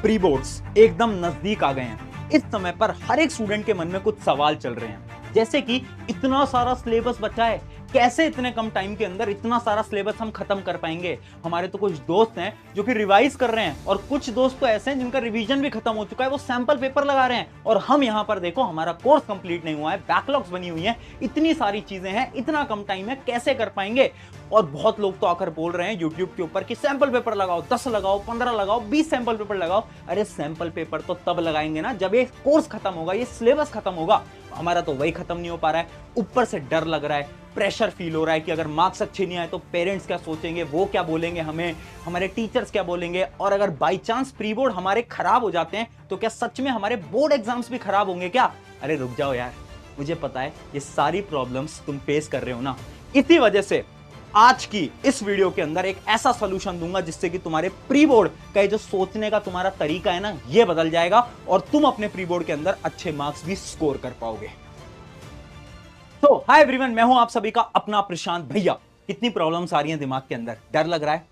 Pre boards एकदम नजदीक आ गए हैं। इस समय पर हर एक स्टूडेंट के मन में कुछ सवाल चल रहे हैं, जैसे कि इतना सारा सिलेबस बचा है, कैसे इतने कम टाइम के अंदर इतना सारा सिलेबस हम खत्म कर पाएंगे। हमारे तो कुछ दोस्त हैं जो कि रिवाइज कर रहे हैं और कुछ दोस्त तो ऐसे हैं जिनका रिवीजन भी खत्म हो चुका है, वो सैंपल पेपर लगा रहे हैं। और हम यहां पर देखो, हमारा कोर्स कंप्लीट नहीं हुआ है, बैकलॉग्स बनी हुई हैं, इतनी सारी चीजें हैं, इतना कम टाइम है, कैसे कर पाएंगे। और बहुत लोग तो आकर बोल रहे हैं यूट्यूब के ऊपर कि सैंपल पेपर लगाओ, 10 लगाओ, 15 लगाओ, 20 सैंपल पेपर लगाओ। अरे सैंपल पेपर तो तब लगाएंगे ना जब ये कोर्स खत्म होगा, ये सिलेबस खत्म होगा। हमारा तो वही खत्म नहीं हो पा रहा है, ऊपर से डर लग रहा है, प्रेशर फील हो रहा है कि अगर मार्क्स अच्छे नहीं आए तो पेरेंट्स क्या सोचेंगे, वो क्या बोलेंगे हमें, हमारे टीचर्स क्या बोलेंगे। और अगर बाई चांस प्री बोर्ड हमारे खराब हो जाते हैं तो क्या सच में हमारे बोर्ड एग्जाम्स भी खराब होंगे क्या। अरे रुक जाओ यार, मुझे पता है ये सारी प्रॉब्लम्स तुम फेस कर रहे हो ना। इसी वजह से आज की इस वीडियो के अंदर एक ऐसा सॉल्यूशन दूंगा जिससे कि तुम्हारे प्री बोर्ड का जो सोचने का तुम्हारा तरीका है ना, ये बदल जाएगा और तुम अपने प्री बोर्ड के अंदर अच्छे मार्क्स भी स्कोर कर पाओगे। तो हाय एवरीवन, मैं हूं आप सभी का अपना प्रशांत भैया। कितनी प्रॉब्लम्स आ रही हैं दिमाग के अंदर, डर लग रहा है,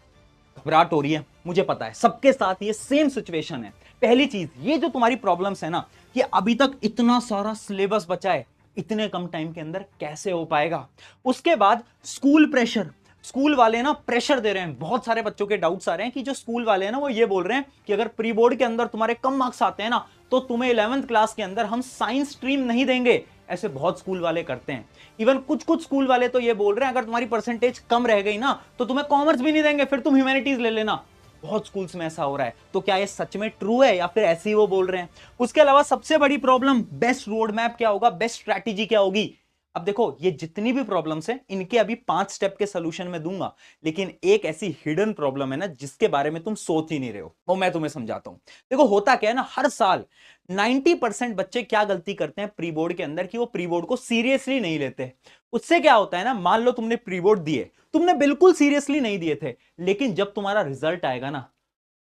घबराहट हो रही है, मुझे पता है सबके साथ ये सेम सिचुएशन है। पहली चीज, ये जो तुम्हारी प्रॉब्लम्स है ना, कि अभी तक इतना सारा सिलेबस बचा है, इतने कम टाइम के अंदर कैसे हो पाएगा। उसके बाद स्कूल प्रेशर, स्कूल वाले ना प्रेशर दे रहे हैं। बहुत सारे बच्चों के डाउट्स आ रहे हैं कि जो स्कूल वाले हैं ना, वो ये बोल रहे हैं कि अगर प्री बोर्ड के अंदर तुम्हारे कम मार्क्स आते हैं ना, तो तुम्हें 11th क्लास के अंदर हम साइंस स्ट्रीम नहीं देंगे। ऐसे बहुत स्कूल वाले करते हैं। इवन कुछ कुछ स्कूल वाले तो ये बोल रहे हैं अगर तुम्हारी परसेंटेज कम रह गई ना, तो तुम्हें कॉमर्स भी नहीं देंगे, फिर तुम ह्यूमैनिटीज ले लेना। बहुत स्कूल्स में ऐसा हो रहा है। तो क्या ये सच में ट्रू है या फिर ऐसे ही वो बोल रहे हैं। उसके अलावा सबसे बड़ी प्रॉब्लम, बेस्ट रोड मैप क्या होगा, बेस्ट स्ट्रैटेजी क्या होगी। अब देखो, ये जितनी भी प्रॉब्लम्स हैं, इनके अभी 5 स्टेप के सोल्यूशन में दूंगा, लेकिन एक ऐसी हिडन प्रॉब्लम है ना जिसके बारे में तुम सोच ही नहीं रहे हो, वो मैं तुम्हें समझाता हूं। देखो होता क्या है ना, हर साल 90% बच्चे क्या गलती करते हैं प्री बोर्ड के अंदर, कि वो प्री बोर्ड को सीरियसली नहीं लेते। उससे क्या होता है ना, मान लो तुमने प्री बोर्ड दिए, तुमने बिल्कुल सीरियसली नहीं दिए थे, लेकिन जब तुम्हारा रिजल्ट आएगा ना,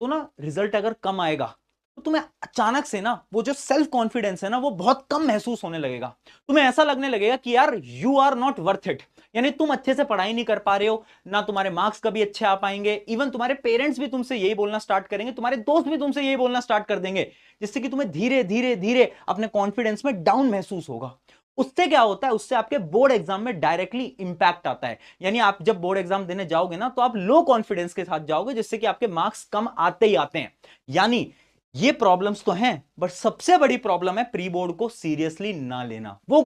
तो ना रिजल्ट अगर कम आएगा तो तुम्हें अचानक से ना वो जो सेल्फ कॉन्फिडेंस है ना, वो बहुत कम महसूस होने लगेगा। तुम्हें ऐसा लगने लगेगा कि यार you are not worth it, यानी तुम अच्छे से पढ़ाई नहीं कर पा रहे हो ना, तुम्हारे मार्क्स कभी अच्छे आ पाएंगे। इवन तुम्हारे पेरेंट्स भी तुमसे यही बोलना स्टार्ट करेंगे, तुम्हारे दोस्त भी तुमसे यही बोलना स्टार्ट कर देंगे, जिससे कि तुम्हें धीरे धीरे धीरे अपने कॉन्फिडेंस में डाउन महसूस होगा। उससे क्या होता है, उससे आपके बोर्ड एग्जाम में डायरेक्टली इंपैक्ट आता है। यानी आप जब बोर्ड एग्जाम देने जाओगे ना, तो आप लो कॉन्फिडेंस के साथ जाओगे, जिससे कि आपके मार्क्स कम आते ही आते हैं। यानी ये प्रॉब्लम्स तो हैं, बट सबसे बड़ी प्रॉब्लम है प्री बोर्ड को सीरियसली ना लेना। वो